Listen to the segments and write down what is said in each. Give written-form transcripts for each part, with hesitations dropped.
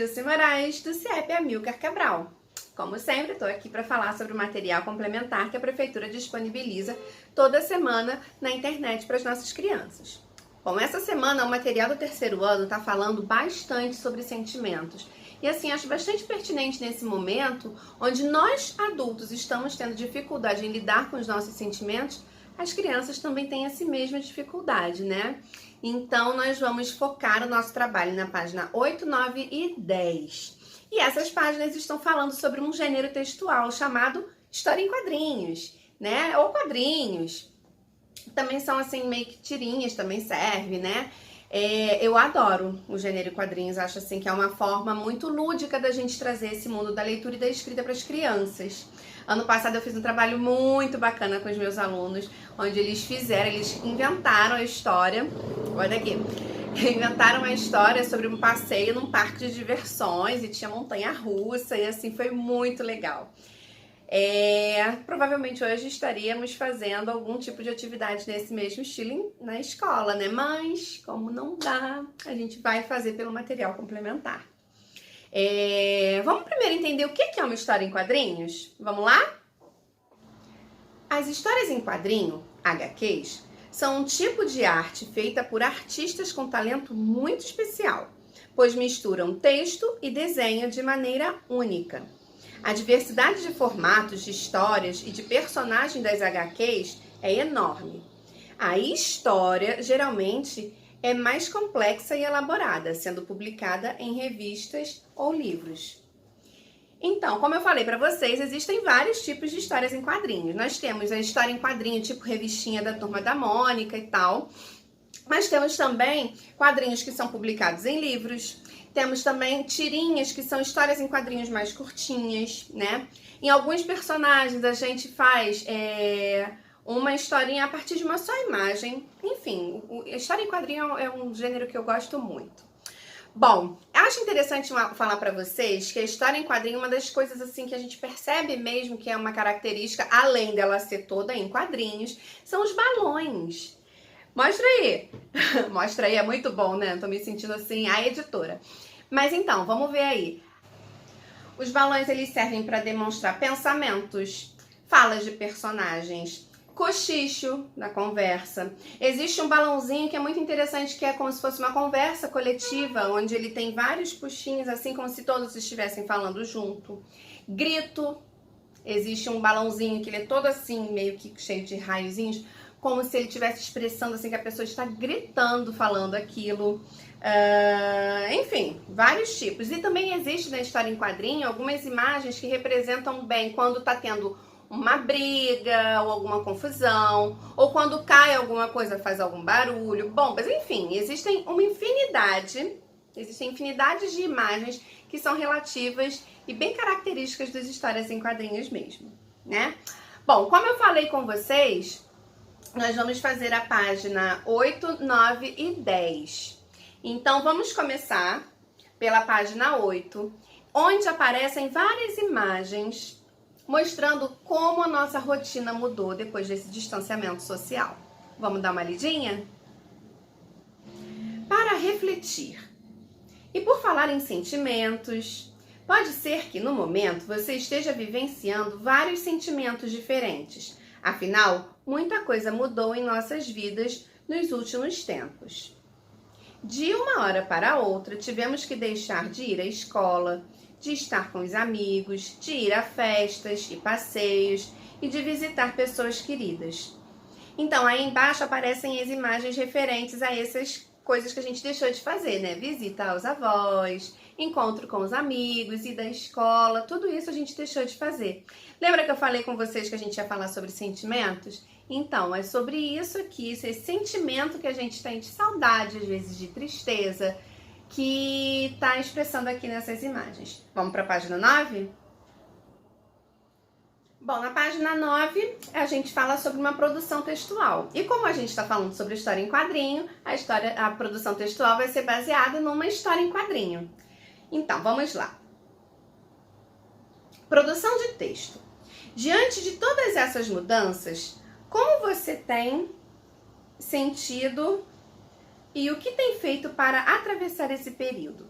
Gilce Moraes, do CIEP Amilcar Cabral. Como sempre, estou aqui para falar sobre o material complementar que a Prefeitura disponibiliza toda semana na internet para as nossas crianças. Bom, essa semana o material do terceiro ano está falando bastante sobre sentimentos. E assim, acho bastante pertinente nesse momento, onde nós adultos estamos tendo dificuldade em lidar com os nossos sentimentos, as crianças também têm essa mesma dificuldade, né? Então, nós vamos focar o nosso trabalho na página 8, 9 e 10. E essas páginas estão falando sobre um gênero textual chamado história em quadrinhos, né? Ou quadrinhos. Também são assim, meio que tirinhas, também serve, né? Eu adoro o gênero quadrinhos, acho assim que é uma forma muito lúdica da gente trazer esse mundo da leitura e da escrita para as crianças. Ano passado eu fiz um trabalho muito bacana com os meus alunos, onde eles inventaram a história, olha aqui, inventaram a história sobre um passeio num parque de diversões e tinha montanha-russa e assim, foi muito legal. Provavelmente hoje estaríamos fazendo algum tipo de atividade nesse mesmo estilo na escola, né? Mas, como não dá, a gente vai fazer pelo material complementar. Vamos primeiro entender o que é uma história em quadrinhos? Vamos lá? As histórias em quadrinho, HQs, são um tipo de arte feita por artistas com talento muito especial, pois misturam texto e desenho de maneira única. A diversidade de formatos, de histórias e de personagens das HQs é enorme. A história, geralmente, é mais complexa e elaborada, sendo publicada em revistas ou livros. Então, como eu falei para vocês, existem vários tipos de histórias em quadrinhos. Nós temos a história em quadrinho, tipo revistinha da Turma da Mônica e tal. Mas temos também quadrinhos que são publicados em livros. Temos também tirinhas, que são histórias em quadrinhos mais curtinhas, né? Em alguns personagens a gente faz uma historinha a partir de uma só imagem. Enfim, a história em quadrinho é um gênero que eu gosto muito. Bom, acho interessante falar para vocês que a história em quadrinho, uma das coisas assim que a gente percebe mesmo que é uma característica, além dela ser toda em quadrinhos, são os balões. Mostra aí. Mostra aí, é muito bom, né? Tô me sentindo assim, a editora. Mas então, vamos ver aí. Os balões, eles servem para demonstrar pensamentos, falas de personagens, cochicho na conversa. Existe um balãozinho que é muito interessante, que é como se fosse uma conversa coletiva, onde ele tem vários puxinhos, assim como se todos estivessem falando junto. Grito. Existe um balãozinho que ele é todo assim, meio que cheio de raiozinhos, como se ele estivesse expressando assim que a pessoa está gritando, falando aquilo. Enfim, vários tipos. E também existe na história em quadrinho algumas imagens que representam bem quando está tendo uma briga ou alguma confusão, ou quando cai alguma coisa, faz algum barulho, bombas, enfim, existem infinidade de imagens que são relativas e bem características das histórias em quadrinhos mesmo, né? Bom, como eu falei com vocês, nós vamos fazer a página 8, 9 e 10. Então, vamos começar pela página 8, onde aparecem várias imagens mostrando como a nossa rotina mudou depois desse distanciamento social. Vamos dar uma lidinha? Para refletir. E por falar em sentimentos, pode ser que no momento você esteja vivenciando vários sentimentos diferentes. Afinal, muita coisa mudou em nossas vidas nos últimos tempos. De uma hora para outra, tivemos que deixar de ir à escola, de estar com os amigos, de ir a festas e passeios e de visitar pessoas queridas. Então, aí embaixo aparecem as imagens referentes a essas coisas que a gente deixou de fazer, né? Visita aos avós, encontro com os amigos, ir da escola, tudo isso a gente deixou de fazer. Lembra que eu falei com vocês que a gente ia falar sobre sentimentos? Então, é sobre isso aqui, esse sentimento que a gente tem de saudade, às vezes de tristeza, que está expressando aqui nessas imagens. Vamos para a página 9? Bom, na página 9, a gente fala sobre uma produção textual. E como a gente está falando sobre história em quadrinho, a produção textual vai ser baseada numa história em quadrinho. Então, vamos lá. Produção de texto. Diante de todas essas mudanças, como você tem sentido e o que tem feito para atravessar esse período?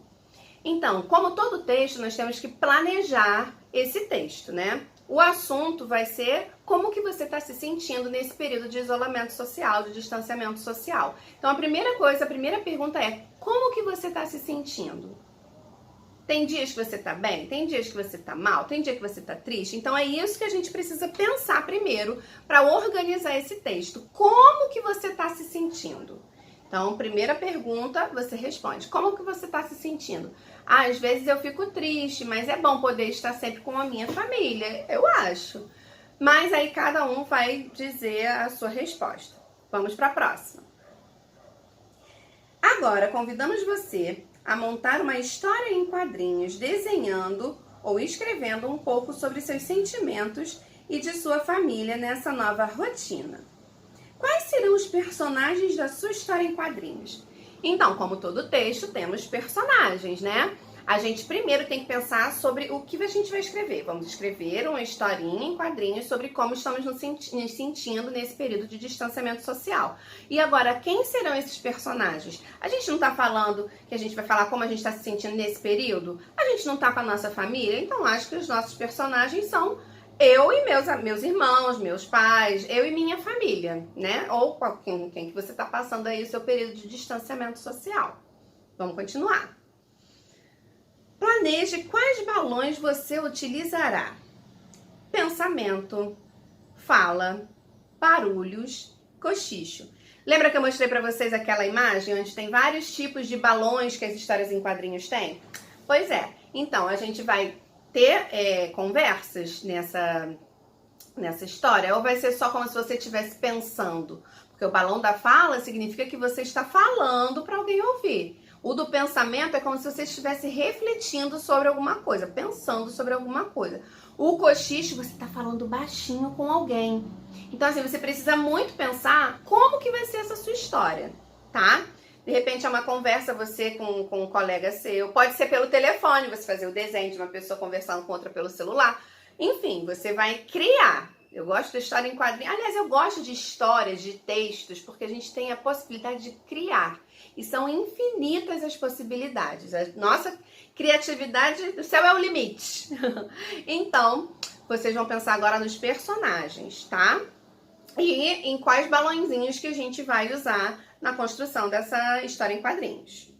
Então, como todo texto, nós temos que planejar esse texto, né? O assunto vai ser como que você está se sentindo nesse período de isolamento social, de distanciamento social. Então, a primeira pergunta é: como que você está se sentindo? Tem dias que você tá bem? Tem dias que você tá mal? Tem dia que você tá triste? Então é isso que a gente precisa pensar primeiro para organizar esse texto. Como que você tá se sentindo? Então, primeira pergunta, você responde. Como que você tá se sentindo? Ah, às vezes eu fico triste, mas é bom poder estar sempre com a minha família, eu acho. Mas aí cada um vai dizer a sua resposta. Vamos para a próxima. Agora, convidamos você a montar uma história em quadrinhos, desenhando ou escrevendo um pouco sobre seus sentimentos e de sua família nessa nova rotina. Quais serão os personagens da sua história em quadrinhos? Então, como todo texto, temos personagens, né? A gente primeiro tem que pensar sobre o que a gente vai escrever. Vamos escrever uma historinha em quadrinhos sobre como estamos nos sentindo nesse período de distanciamento social. E agora, quem serão esses personagens? A gente não tá falando que a gente vai falar como a gente está se sentindo nesse período? A gente não tá com a nossa família? Então, acho que os nossos personagens são eu e meus irmãos, meus pais, eu e minha família, né? Ou quem que você tá passando aí o seu período de distanciamento social. Vamos continuar. Planeje quais balões você utilizará. Pensamento, fala, barulhos, cochicho. Lembra que eu mostrei para vocês aquela imagem onde tem vários tipos de balões que as histórias em quadrinhos têm? Pois é. Então, a gente vai ter conversas nessa história, ou vai ser só como se você estivesse pensando? Porque o balão da fala significa que você está falando para alguém ouvir. O do pensamento é como se você estivesse refletindo sobre alguma coisa, pensando sobre alguma coisa. O cochicho, você está falando baixinho com alguém. Então, assim, você precisa muito pensar como que vai ser essa sua história, tá? De repente é uma conversa você com um colega seu. Pode ser pelo telefone, você fazer o desenho de uma pessoa conversando com outra pelo celular. Enfim, você vai criar. Eu gosto da história em quadrinhos. Aliás, eu gosto de histórias, de textos, porque a gente tem a possibilidade de criar. E são infinitas as possibilidades. A nossa criatividade, o céu é o limite. Então, vocês vão pensar agora nos personagens, tá? E em quais balãozinhos que a gente vai usar na construção dessa história em quadrinhos.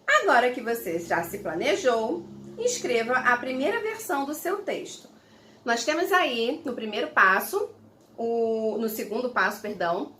Agora que você já se planejou, escreva a primeira versão do seu texto. Nós temos aí no primeiro passo, no segundo passo, perdão,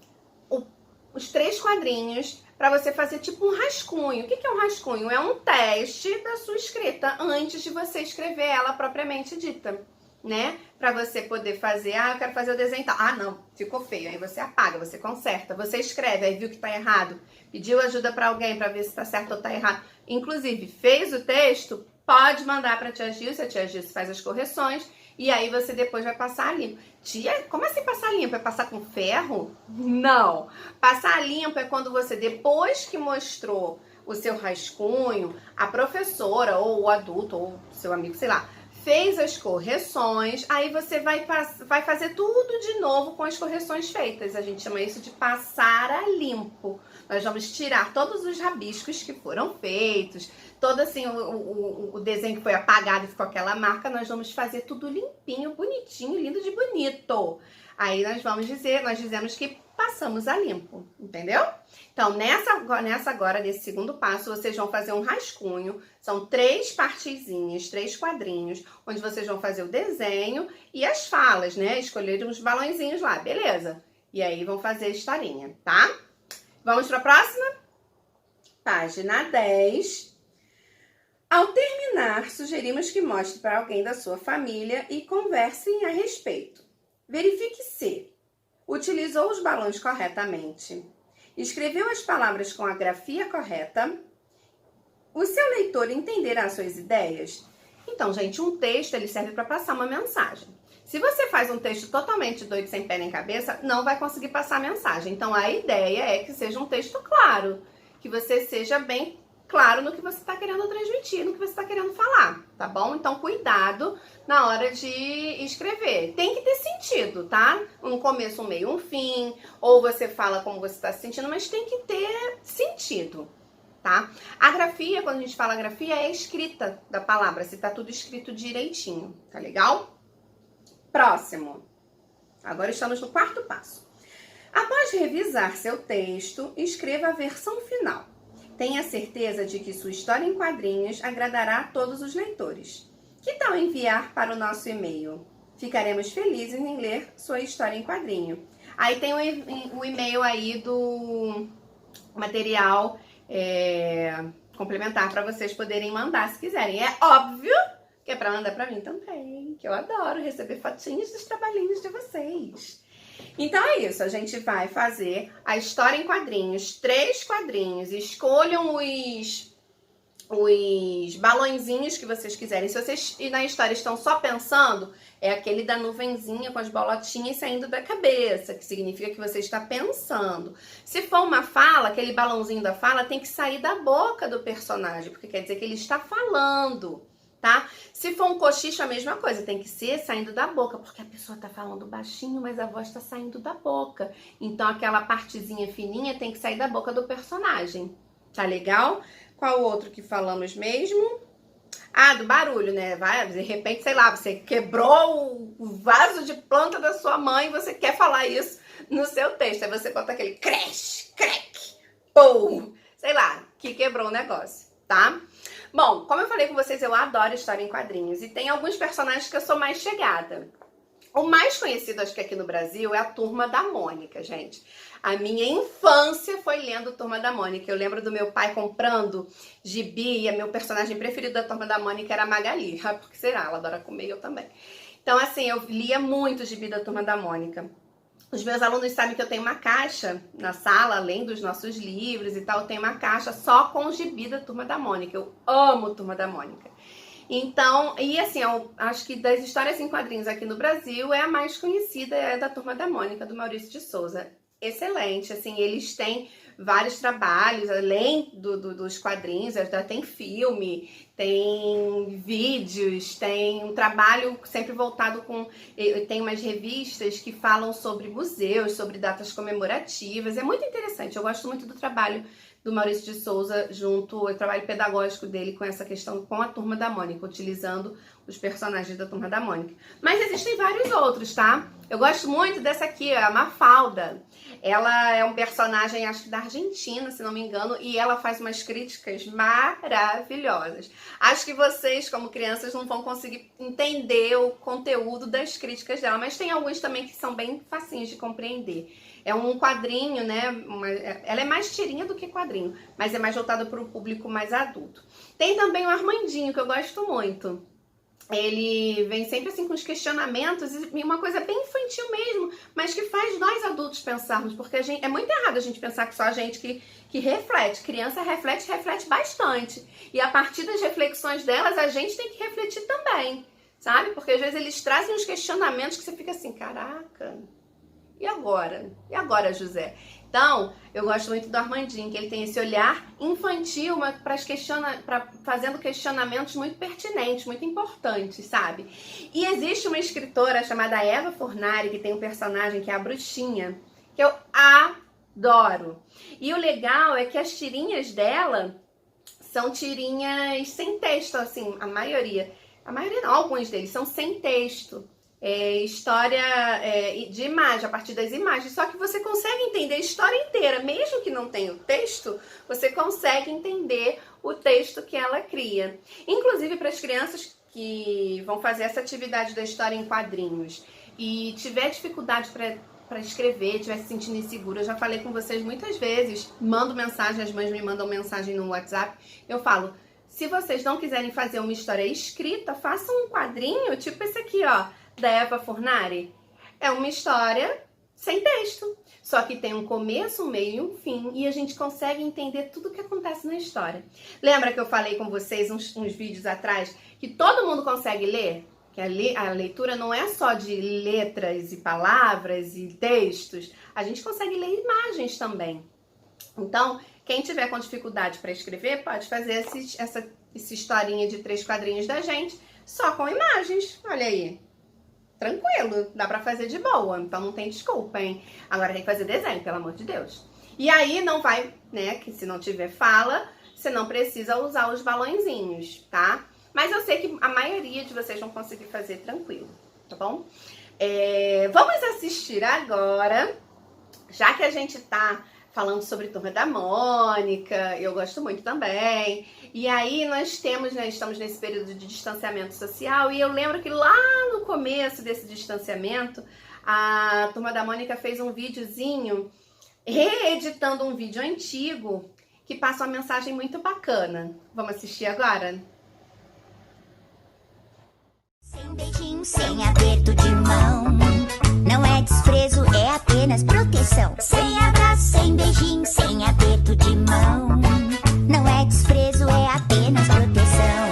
os 3 quadrinhos para você fazer tipo um rascunho. O que é um rascunho? É um teste da sua escrita antes de você escrever ela propriamente dita, né? Para você poder fazer, eu quero fazer o desenho tal. Não, ficou feio. Aí você apaga, você conserta, você escreve, aí viu que tá errado, pediu ajuda para alguém para ver se tá certo ou tá errado. Inclusive, fez o texto, pode mandar para a tia Gilce faz as correções e aí você depois vai passar limpo. Tia, como assim passar limpo? É passar com ferro? Não. Passar limpo é quando você, depois que mostrou o seu rascunho, a professora ou o adulto ou seu amigo, sei lá, fez as correções, aí você vai fazer tudo de novo com as correções feitas. A gente chama isso de passar a limpo. Nós vamos tirar todos os rabiscos que foram feitos, todo assim o desenho que foi apagado e ficou aquela marca, nós vamos fazer tudo limpinho, bonitinho, lindo de bonito. Aí nós dizemos que passamos a limpo, entendeu? Então, nesse segundo passo, vocês vão fazer um rascunho. São 3 partezinhas, 3 quadrinhos, onde vocês vão fazer o desenho e as falas, né? Escolher uns balãozinhos lá, beleza? E aí vão fazer a historinha, tá? Vamos para a próxima? Página 10. Ao terminar, sugerimos que mostre para alguém da sua família e conversem a respeito. Verifique se utilizou os balões corretamente, escreveu as palavras com a grafia correta, o seu leitor entenderá suas ideias. Então, gente, um texto ele serve para passar uma mensagem. Se você faz um texto totalmente doido, sem pé nem cabeça, não vai conseguir passar a mensagem. Então, a ideia é que seja um texto claro, que você seja bem claro no que você está querendo transmitir, no que você está querendo falar, tá bom? Então, cuidado na hora de escrever. Tem que ter sentido, tá? Um começo, um meio, um fim, ou você fala como você está se sentindo, mas tem que ter sentido. tá? A grafia, quando a gente fala grafia, é a escrita da palavra, se tá tudo escrito direitinho, tá legal? Próximo. Agora estamos no quarto passo. Após revisar seu texto, escreva a versão final. Tenha certeza de que sua história em quadrinhos agradará a todos os leitores. Que tal enviar para o nosso e-mail? Ficaremos felizes em ler sua história em quadrinho. Aí tem o e-mail aí do material complementar para vocês poderem mandar se quiserem. É óbvio que é para mandar para mim também, que eu adoro receber fotinhos dos trabalhinhos de vocês. Então é isso, a gente vai fazer a história em quadrinhos, 3 quadrinhos. Escolham os balõezinhos que vocês quiserem. Se vocês na história estão só pensando, é aquele da nuvenzinha com as bolotinhas saindo da cabeça, que significa que você está pensando. Se for uma fala, aquele balãozinho da fala tem que sair da boca do personagem, porque quer dizer que ele está falando, tá? Se for um cochicho, a mesma coisa, tem que ser saindo da boca, porque a pessoa tá falando baixinho, mas a voz tá saindo da boca. Então aquela partezinha fininha tem que sair da boca do personagem. Tá legal? Qual outro que falamos mesmo? Ah, do barulho, né? Vai, de repente, sei lá, você quebrou o vaso de planta da sua mãe e você quer falar isso no seu texto. Aí você bota aquele crash, crack, pum, sei lá, que quebrou o negócio, tá? Bom, como eu falei com vocês, eu adoro história em quadrinhos e tem alguns personagens que eu sou mais chegada. O mais conhecido, acho que aqui no Brasil, é a Turma da Mônica, gente. A minha infância foi lendo Turma da Mônica. Eu lembro do meu pai comprando gibi e meu personagem preferido da Turma da Mônica era a Magali. Porque será? Ela adora comer e eu também. Então, assim, eu lia muito gibi da Turma da Mônica. Os meus alunos sabem que eu tenho uma caixa na sala, além dos nossos livros e tal, eu tenho uma caixa só com o gibi da Turma da Mônica. Eu amo Turma da Mônica. Então, e assim, eu acho que das histórias em quadrinhos aqui no Brasil, é a mais conhecida, é da Turma da Mônica, do Maurício de Souza. Excelente, assim, eles têm vários trabalhos, além dos quadrinhos, tem filme, tem vídeos, tem um trabalho sempre voltado com... Tem umas revistas que falam sobre museus, sobre datas comemorativas, é muito interessante, eu gosto muito do trabalho do Maurício de Souza, junto ao trabalho pedagógico dele com essa questão com a Turma da Mônica, utilizando os personagens da Turma da Mônica. Mas existem vários outros, tá? Eu gosto muito dessa aqui, a Mafalda. Ela é um personagem, acho que da Argentina, se não me engano, e ela faz umas críticas maravilhosas. Acho que vocês, como crianças, não vão conseguir entender o conteúdo das críticas dela, mas tem alguns também que são bem facinhos de compreender. É um quadrinho, né? Ela é mais tirinha do que quadrinho, mas é mais voltada para o público mais adulto. Tem também o Armandinho, que eu gosto muito. Ele vem sempre assim com os questionamentos e uma coisa bem infantil mesmo, mas que faz nós adultos pensarmos, porque é muito errado a gente pensar que só a gente que reflete. Criança reflete bastante. E a partir das reflexões delas, a gente tem que refletir também, sabe? Porque às vezes eles trazem uns questionamentos que você fica assim, caraca... E agora? E agora, José? Então, eu gosto muito do Armandinho, que ele tem esse olhar infantil, fazendo questionamentos muito pertinentes, muito importantes, sabe? E existe uma escritora chamada Eva Fornari, que tem um personagem que é a Bruxinha, que eu adoro. E o legal é que as tirinhas dela são tirinhas sem texto, assim, a maioria não, alguns deles são sem texto. História de imagem, a partir das imagens, só que você consegue entender a história inteira, mesmo que não tenha o texto, você consegue entender o texto que ela cria. Inclusive para as crianças que vão fazer essa atividade da história em quadrinhos e tiver dificuldade para escrever, estiver se sentindo insegura, eu já falei com vocês muitas vezes, mando mensagem, as mães me mandam mensagem no WhatsApp, eu falo, se vocês não quiserem fazer uma história escrita, façam um quadrinho, tipo esse aqui, ó, da Eva Fornari. É uma história sem texto, só que tem um começo, um meio e um fim, e a gente consegue entender tudo o que acontece na história. Lembra que eu falei com vocês uns vídeos atrás que todo mundo consegue ler? Que a leitura não é só de letras e palavras e textos, a gente consegue ler imagens também. Então, quem tiver com dificuldade para escrever, pode fazer essa historinha de 3 quadrinhos da gente, só com imagens, olha aí. Tranquilo, dá pra fazer de boa, então não tem desculpa, hein? Agora tem que fazer desenho, pelo amor de Deus. E aí não vai, né, que se não tiver fala, você não precisa usar os balõezinhos, tá? Mas eu sei que a maioria de vocês vão conseguir fazer tranquilo, tá bom? Vamos assistir agora, já que a gente tá falando sobre Turma da Mônica, eu gosto muito também. E aí nós temos, né, estamos nesse período de distanciamento social, e eu lembro que lá no começo desse distanciamento, a Turma da Mônica fez um videozinho, reeditando um vídeo antigo, que passa uma mensagem muito bacana. Vamos assistir agora? Sem beijinho, sem aperto de mão. Não é desprezo, é apenas proteção. Sem abraço, sem beijinho, sem aperto de mão. Não é desprezo, é apenas proteção.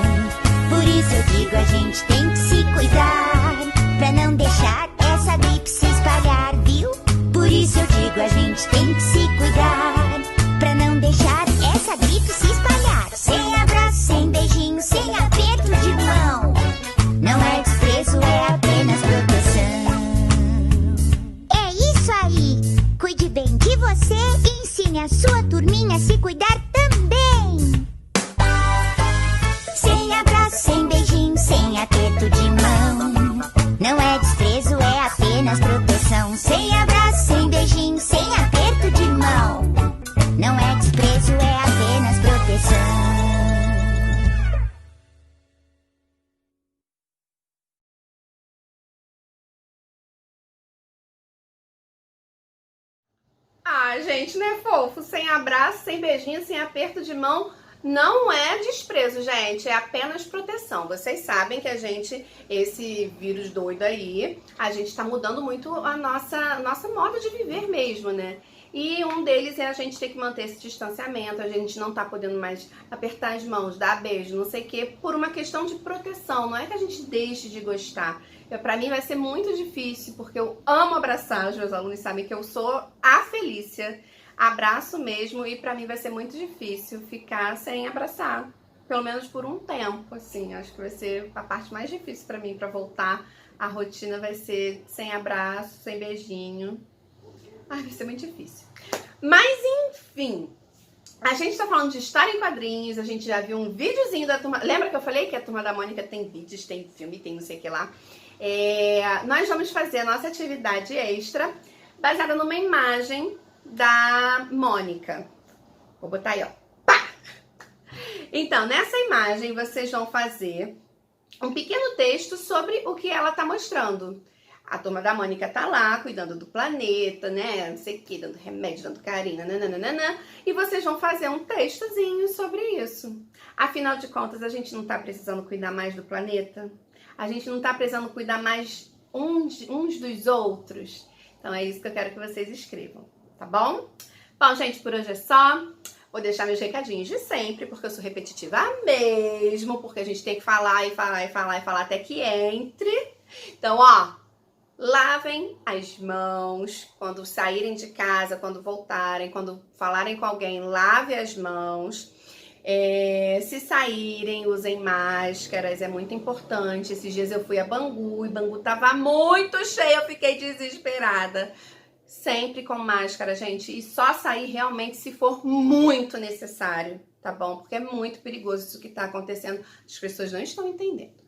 Por isso eu digo, a gente tem que se cuidar, pra não deixar essa gripe se espalhar, viu? Por isso eu digo, a gente tem que se cuidar, pra não deixar essa gripe se espalhar. Sem abraço, sem beijinho, sem aperto de mão. Não é desprezo, é apenas proteção. É isso aí! Cuide bem de você e ensine a sua turminha a se cuidar também. Sem abraço, sem beijinho, sem aperto de mão. Não é desprezo, é apenas proteção. Sem abraço, sem beijinho, sem aperto de mão. Não é desprezo, é apenas proteção. Ah, gente, não é fofo? Sem abraço, sem beijinho, sem aperto de mão. Não é desprezo, gente, é apenas proteção. Vocês sabem que esse vírus doido aí, a gente tá mudando muito a nossa moda de viver mesmo, né? E um deles é a gente ter que manter esse distanciamento, a gente não tá podendo mais apertar as mãos, dar beijo, não sei o quê, por uma questão de proteção. Não é que a gente deixe de gostar. Pra mim vai ser muito difícil, porque eu amo abraçar, os meus alunos sabem que eu sou a Felícia. Abraço mesmo, e pra mim vai ser muito difícil ficar sem abraçar. Pelo menos por um tempo, assim. Acho que vai ser a parte mais difícil pra mim, pra voltar. A rotina vai ser sem abraço, sem beijinho. Ai, vai ser muito difícil. Mas, enfim, a gente tá falando de história em quadrinhos, a gente já viu um videozinho da Turma... Lembra que eu falei que a Turma da Mônica tem vídeos, tem filme, tem não sei o que lá? Nós vamos fazer a nossa atividade extra baseada numa imagem da Mônica. Vou botar aí, ó. Pá! Então, nessa imagem, vocês vão fazer um pequeno texto sobre o que ela tá mostrando. A Turma da Mônica tá lá, cuidando do planeta, né? Não sei o que, dando remédio, dando carinho, nananana. E vocês vão fazer um textozinho sobre isso. Afinal de contas, a gente não tá precisando cuidar mais do planeta? A gente não tá precisando cuidar mais uns dos outros? Então é isso que eu quero que vocês escrevam, tá bom? Bom, gente, por hoje é só. Vou deixar meus recadinhos de sempre, porque eu sou repetitiva mesmo, porque a gente tem que falar e falar e falar e falar até que entre. Então, ó, lavem as mãos quando saírem de casa, quando voltarem, quando falarem com alguém, lave as mãos. Se saírem, usem máscaras, é muito importante. Esses dias eu fui a Bangu e Bangu tava muito cheio, eu fiquei desesperada. Sempre com máscara, gente, e só sair realmente se for muito necessário, tá bom? Porque é muito perigoso isso que tá acontecendo, as pessoas não estão entendendo.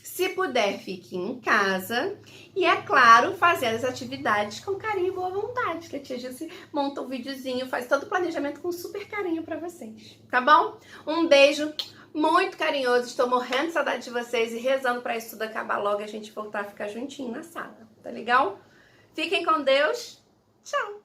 Se puder, fique em casa. E é claro, fazer as atividades com carinho e boa vontade. Que a tia Gilce monta um videozinho, faz todo o planejamento com super carinho pra vocês, tá bom? Um beijo muito carinhoso. Estou morrendo de saudade de vocês e rezando pra isso tudo acabar logo e a gente voltar a ficar juntinho na sala, tá legal? Fiquem com Deus. Tchau!